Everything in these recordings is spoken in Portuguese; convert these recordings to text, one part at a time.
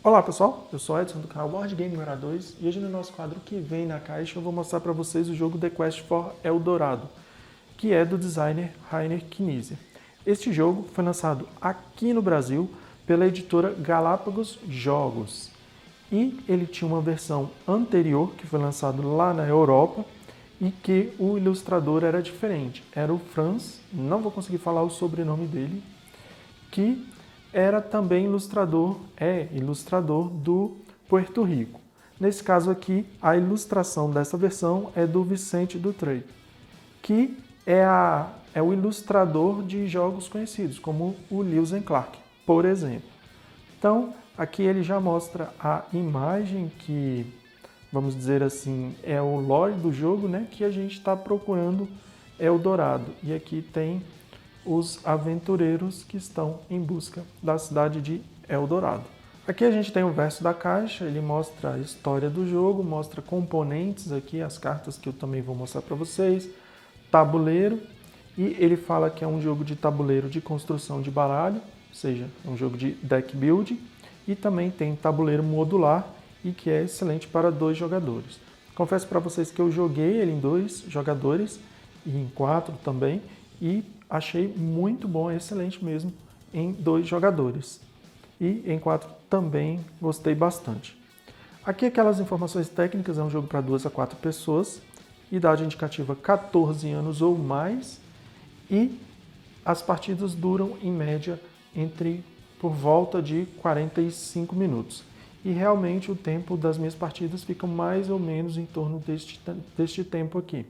Olá pessoal, eu sou Edson do canal Board Game Guará 2 e hoje no nosso quadro que vem na caixa eu vou mostrar para vocês o jogo The Quest for Eldorado, que é do designer Reiner Knizia. Este jogo foi lançado aqui no Brasil pela editora Galápagos Jogos e ele tinha uma versão anterior que foi lançado lá na Europa e que o ilustrador era diferente, era o Franz, não vou conseguir falar o sobrenome dele, que era também ilustrador do Puerto Rico. Nesse caso aqui, a ilustração dessa versão é do Vicente Dutrey, que é o ilustrador de jogos conhecidos, como o Lewis and Clark, por exemplo. Então, aqui ele já mostra a imagem que, vamos dizer assim, é o lore do jogo, né, que a gente está procurando Eldorado. E aqui tem os aventureiros que estão em busca da cidade de Eldorado. Aqui a gente tem o verso da caixa, ele mostra a história do jogo, mostra componentes aqui, as cartas que eu também vou mostrar para vocês, tabuleiro, e ele fala que é um jogo de tabuleiro de construção de baralho, ou seja, é um jogo de deck building, e também tem tabuleiro modular e que é excelente para 2 jogadores. Confesso para vocês que eu joguei ele em 2 jogadores e em 4 também, e achei muito bom, excelente mesmo, em 2 jogadores. E em 4 também gostei bastante. Aqui aquelas informações técnicas, é um jogo para 2 a 4 pessoas, idade indicativa 14 anos ou mais, e as partidas duram em média por volta de 45 minutos. E realmente o tempo das minhas partidas fica mais ou menos em torno deste tempo aqui.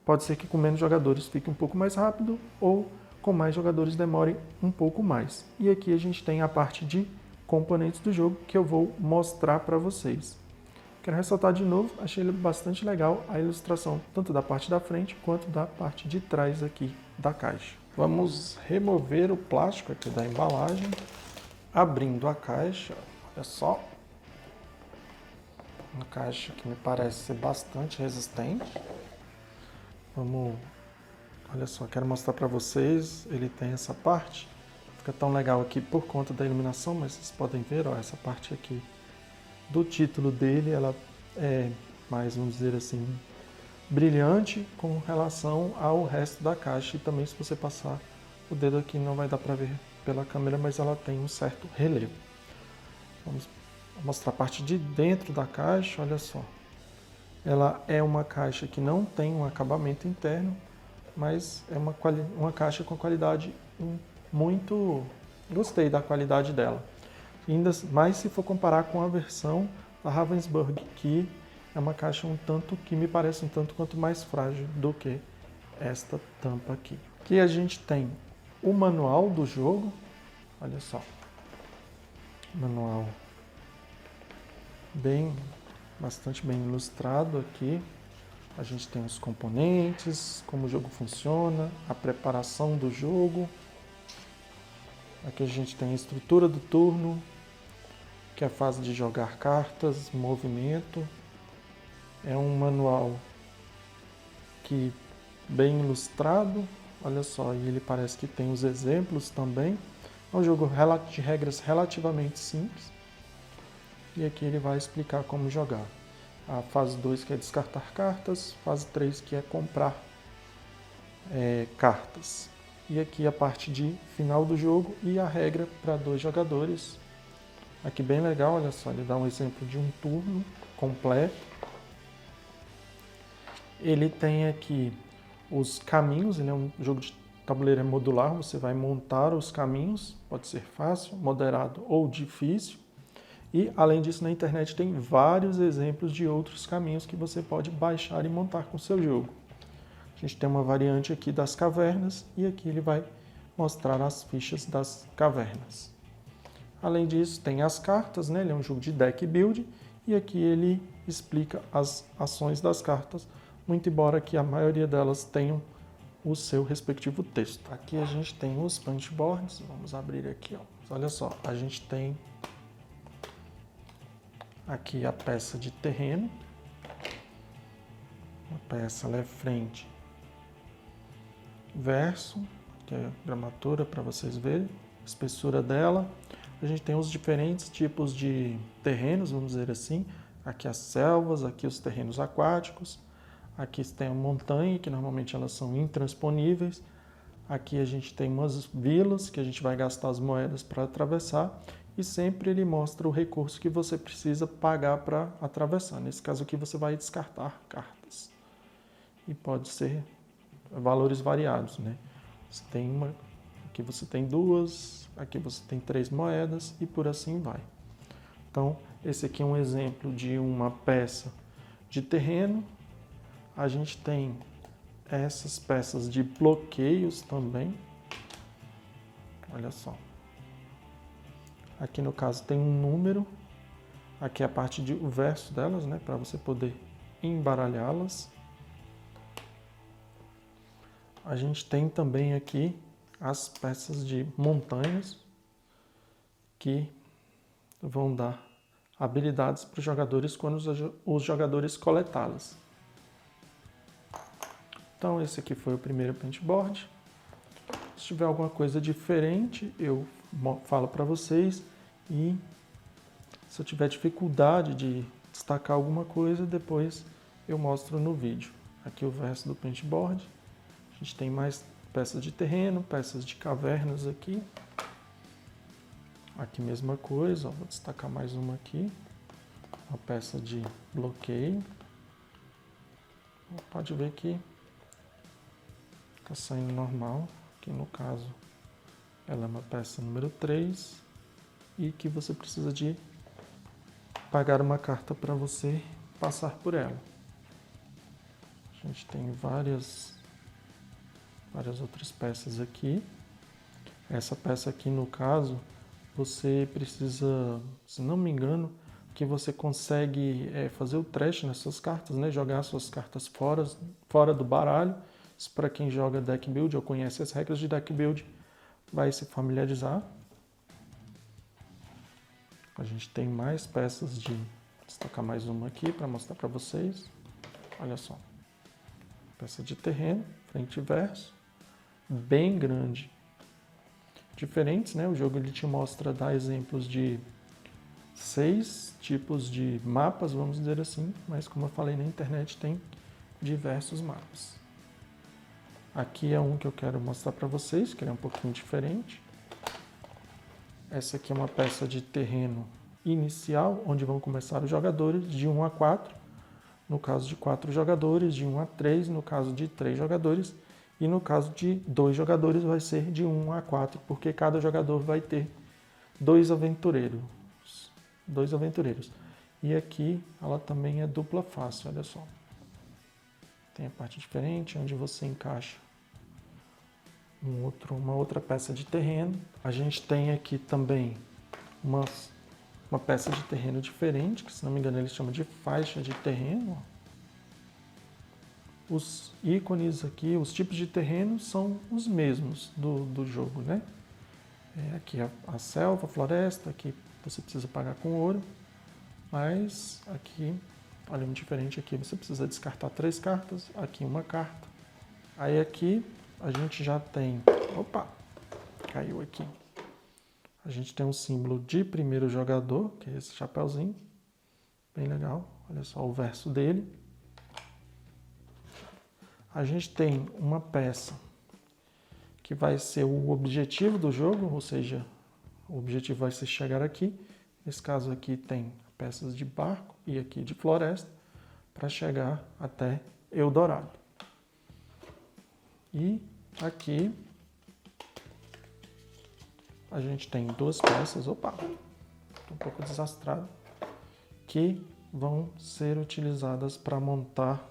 Pode ser que com menos jogadores fique um pouco mais rápido ou com mais jogadores demore um pouco mais. E aqui a gente tem a parte de componentes do jogo que eu vou mostrar para vocês. Quero ressaltar de novo, achei bastante legal a ilustração, tanto da parte da frente quanto da parte de trás aqui da caixa. Vamos remover o plástico aqui da embalagem, abrindo a caixa, olha só. Uma caixa que me parece ser bastante resistente. Olha só, quero mostrar para vocês, ele tem essa parte, fica tão legal aqui por conta da iluminação, mas vocês podem ver, ó, essa parte aqui do título dele, ela é mais, vamos dizer assim, brilhante com relação ao resto da caixa, e também se você passar o dedo aqui não vai dar para ver pela câmera, mas ela tem um certo relevo. Vamos mostrar a parte de dentro da caixa, olha só. Ela é uma caixa que não tem um acabamento interno, mas é uma caixa com qualidade muito... Gostei da qualidade dela. Ainda mais se for comparar com a versão da Ravensburg, que é uma caixa que me parece um tanto quanto mais frágil do que esta tampa aqui. Aqui a gente tem o manual do jogo, olha só. Manual bastante bem ilustrado aqui. A gente tem os componentes, como o jogo funciona, a preparação do jogo. Aqui a gente tem a estrutura do turno, que é a fase de jogar cartas, movimento. É um manual bem ilustrado, olha só, e ele parece que tem os exemplos também. É um jogo de regras relativamente simples. E aqui ele vai explicar como jogar. A fase 2 que é descartar cartas, fase 3 que é comprar cartas. E aqui a parte de final do jogo e a regra para 2 jogadores. Aqui bem legal, olha só, ele dá um exemplo de um turno completo. Ele tem aqui os caminhos, ele é um jogo de tabuleiro modular, você vai montar os caminhos, pode ser fácil, moderado ou difícil. E, além disso, na internet tem vários exemplos de outros caminhos que você pode baixar e montar com o seu jogo. A gente tem uma variante aqui das cavernas e aqui ele vai mostrar as fichas das cavernas. Além disso, tem as cartas, né? Ele é um jogo de deck building e aqui ele explica as ações das cartas, muito embora que a maioria delas tenham o seu respectivo texto. Aqui a gente tem os punchboards, vamos abrir aqui, ó. Olha só, a gente tem aqui a peça de terreno, a peça ela é frente, verso, que é a gramatura para vocês verem, espessura dela. a gente tem os diferentes tipos de terrenos, vamos dizer assim. Aqui as selvas, aqui os terrenos aquáticos, aqui tem a montanha, que normalmente elas são intransponíveis. Aqui a gente tem umas vilas que a gente vai gastar as moedas para atravessar e sempre ele mostra o recurso que você precisa pagar para atravessar. Nesse caso aqui você vai descartar cartas e pode ser valores variados, né? Você tem uma, aqui você tem duas, aqui você tem 3 moedas e por assim vai. Então esse aqui é um exemplo de uma peça de terreno. A gente tem essas peças de bloqueios também. Olha só. Aqui no caso tem um número. Aqui é a parte o verso delas, né? Para você poder embaralhá-las. A gente tem também aqui as peças de montanhas que vão dar habilidades para os jogadores quando os jogadores coletá-las. Então esse aqui foi o primeiro paintboard. Se tiver alguma coisa diferente, eu falo para vocês, e se eu tiver dificuldade de destacar alguma coisa, depois eu mostro no vídeo. Aqui o verso do paintboard. A gente tem mais peças de terreno, peças de cavernas aqui. Aqui mesma coisa, ó, vou destacar mais uma aqui. Uma peça de bloqueio. Pode ver que está saindo normal. Aqui no caso, ela é uma peça número 3 e que você precisa de pagar uma carta para você passar por ela. A gente tem várias outras peças aqui. Essa peça aqui no caso, você precisa, se não me engano, que você consegue fazer o trash nessas cartas, né? Jogar suas cartas fora do baralho. Isso para quem joga deck build ou conhece as regras de deck build vai se familiarizar. A gente tem mais peças de... Vou destacar mais uma aqui para mostrar para vocês. Olha só. Peça de terreno, frente e verso. Bem grande. Diferentes, né? O jogo ele te mostra, dá exemplos de 6 tipos de mapas, vamos dizer assim. Mas como eu falei na internet, tem diversos mapas. Aqui é um que eu quero mostrar para vocês, que ele é um pouquinho diferente. Essa aqui é uma peça de terreno inicial, onde vão começar os jogadores de 1 a 4. No caso de 4 jogadores, de 1 a 3. No caso de 3 jogadores. E no caso de 2 jogadores, vai ser de 1 a 4, porque cada jogador vai ter 2 aventureiros. 2 aventureiros. E aqui ela também é dupla face, olha só. Tem a parte diferente, onde você encaixa uma outra peça de terreno. A gente tem aqui também uma peça de terreno diferente, que se não me engano eles chamam de faixa de terreno. Os ícones aqui, os tipos de terreno são os mesmos do jogo, né? Aqui a selva, a floresta, aqui você precisa pagar com ouro, mas aqui, olha, um diferente aqui, você precisa descartar 3 cartas, aqui uma carta. Aí aqui a gente já tem, opa, caiu aqui. A gente tem um símbolo de primeiro jogador, que é esse chapéuzinho, bem legal, olha só o verso dele. A gente tem uma peça que vai ser o objetivo do jogo, ou seja, o objetivo vai ser chegar aqui. Nesse caso aqui tem peças de barco e aqui de floresta para chegar até Eldorado. E aqui a gente tem 2 peças, opa, estou um pouco desastrado, que vão ser utilizadas para montar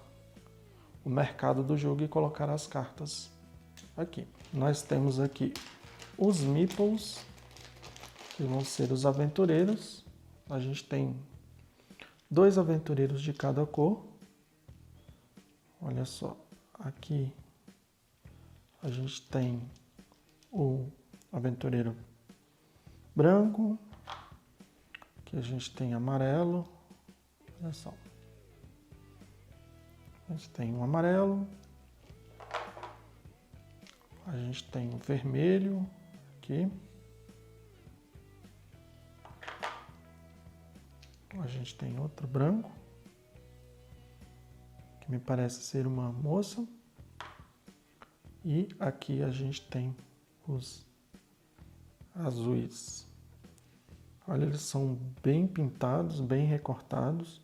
o mercado do jogo e colocar as cartas aqui. Nós temos aqui os meeples, que vão ser os aventureiros. A gente tem 2 aventureiros de cada cor. Olha só, aqui a gente tem o aventureiro branco, aqui a gente tem amarelo, olha só. A gente tem um amarelo, a gente tem um vermelho aqui, A gente tem outro branco, que me parece ser uma moça. E aqui a gente tem os azuis. Olha, eles são bem pintados, bem recortados,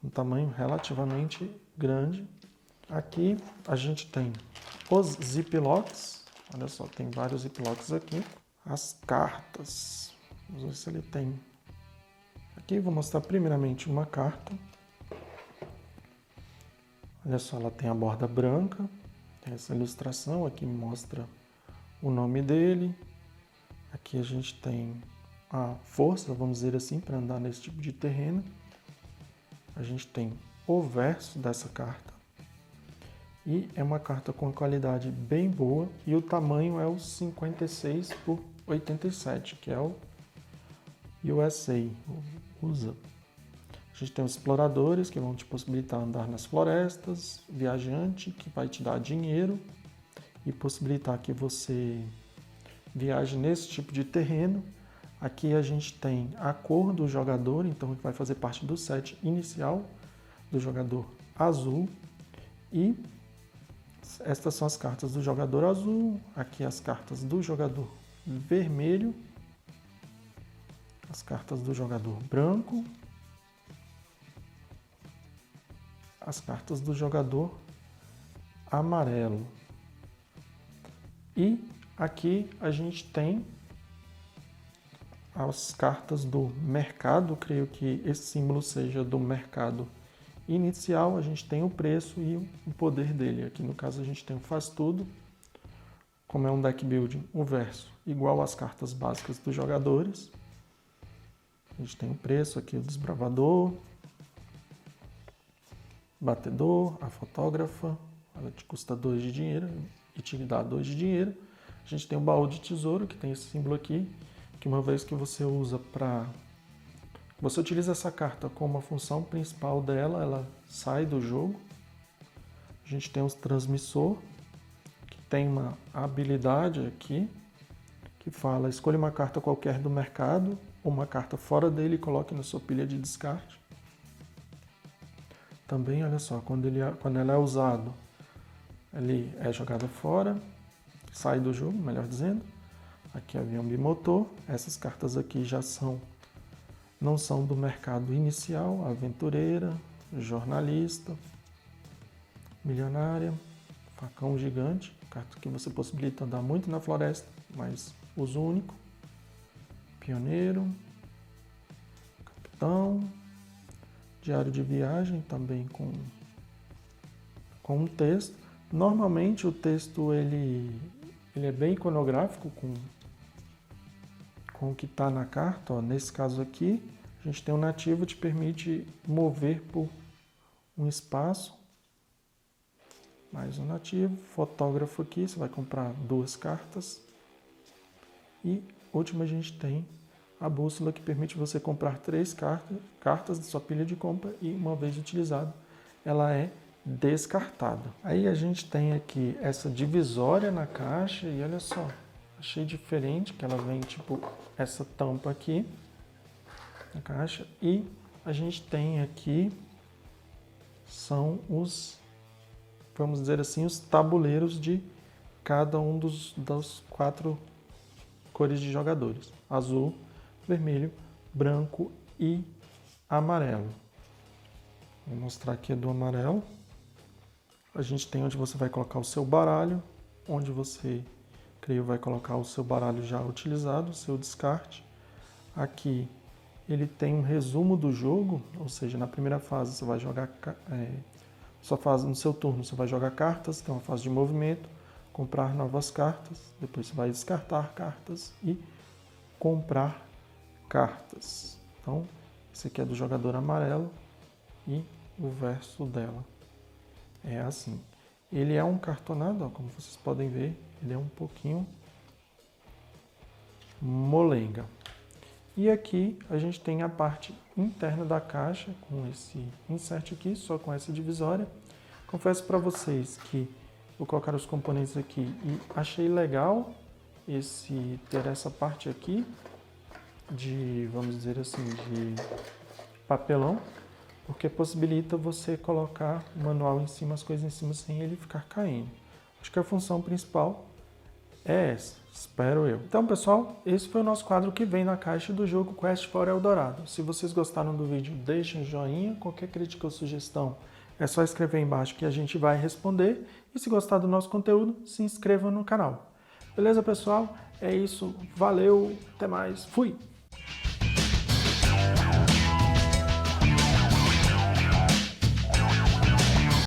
um tamanho relativamente grande. Aqui a gente tem os ziplocs. Olha só, tem vários ziplocs aqui. As cartas. Vamos ver se ele tem. Aqui vou mostrar primeiramente uma carta. Olha só, ela tem a borda branca. Tem essa ilustração aqui mostra o nome dele. Aqui a gente tem a força, vamos dizer assim, para andar nesse tipo de terreno. A gente tem o verso dessa carta. E é uma carta com qualidade bem boa. E o tamanho é o 56 por 87, que é o USA, USA. A gente tem os exploradores, que vão te possibilitar andar nas florestas. Viajante, que vai te dar dinheiro e possibilitar que você viaje nesse tipo de terreno. Aqui a gente tem a cor do jogador, então vai fazer parte do set inicial do jogador azul. E estas são as cartas do jogador azul, aqui as cartas do jogador vermelho, as cartas do jogador branco, as cartas do jogador amarelo. E aqui a gente tem as cartas do mercado, creio que esse símbolo seja do mercado inicial. A gente tem o preço e o poder dele. Aqui no caso a gente tem o faz tudo, como é um deck building, o verso igual às cartas básicas dos jogadores. A gente tem o preço aqui, o desbravador, batedor, a fotógrafa, ela te custa 2 de dinheiro e te dá 2 de dinheiro. A gente tem o baú de tesouro, que tem esse símbolo aqui, que uma vez que você usa para... Você utiliza essa carta como a função principal dela, ela sai do jogo. A gente tem os transmissor, que tem uma habilidade aqui, que fala, escolha uma carta qualquer do mercado, ou uma carta fora dele e coloque na sua pilha de descarte. Também, olha só, quando ela é usado, ele é jogado fora, sai do jogo, melhor dizendo. Aqui avião bimotor, essas cartas aqui já não são do mercado inicial, aventureira, jornalista, milionária, facão gigante, carta que você possibilita andar muito na floresta, mas uso único, pioneiro, capitão, diário de viagem também com um texto. Normalmente o texto ele é bem iconográfico com o que está na carta. Ó. Nesse caso aqui, a gente tem um nativo que te permite mover por um espaço. Mais um nativo. Fotógrafo aqui, você vai comprar 2 cartas. E último a gente tem a bússola, que permite você comprar 3 cartas da sua pilha de compra e uma vez utilizada, ela é descartada. Aí a gente tem aqui essa divisória na caixa e olha só, achei diferente que ela vem tipo essa tampa aqui na caixa e a gente tem aqui são os, vamos dizer assim, os tabuleiros de cada um das 4 cores de jogadores: azul, vermelho, branco e amarelo. Vou mostrar aqui do amarelo. A gente tem onde você vai colocar o seu baralho, onde você, creio, vai colocar o seu baralho já utilizado, o seu descarte. Aqui ele tem um resumo do jogo, ou seja, na primeira fase você vai jogar, sua fase, no seu turno você vai jogar cartas, tem uma fase de movimento, comprar novas cartas, depois você vai descartar cartas e comprar cartas. Então, esse aqui é do jogador amarelo e o verso dela é assim. Ele é um cartonado, ó, como vocês podem ver, ele é um pouquinho molenga. E aqui a gente tem a parte interna da caixa com esse insert aqui, só com essa divisória. Confesso para vocês que vou colocar os componentes aqui e achei legal ter essa parte aqui de, vamos dizer assim, de papelão, porque possibilita você colocar o manual em cima, as coisas em cima, sem ele ficar caindo. Acho que a função principal é essa, espero eu. Então, pessoal, esse foi o nosso quadro que vem na caixa do jogo Quest for Eldorado. Se vocês gostaram do vídeo, deixem um joinha. Qualquer crítica ou sugestão, é só escrever aí embaixo que a gente vai responder. E se gostar do nosso conteúdo, se inscreva no canal. Beleza, pessoal? É isso. Valeu, até mais. Fui!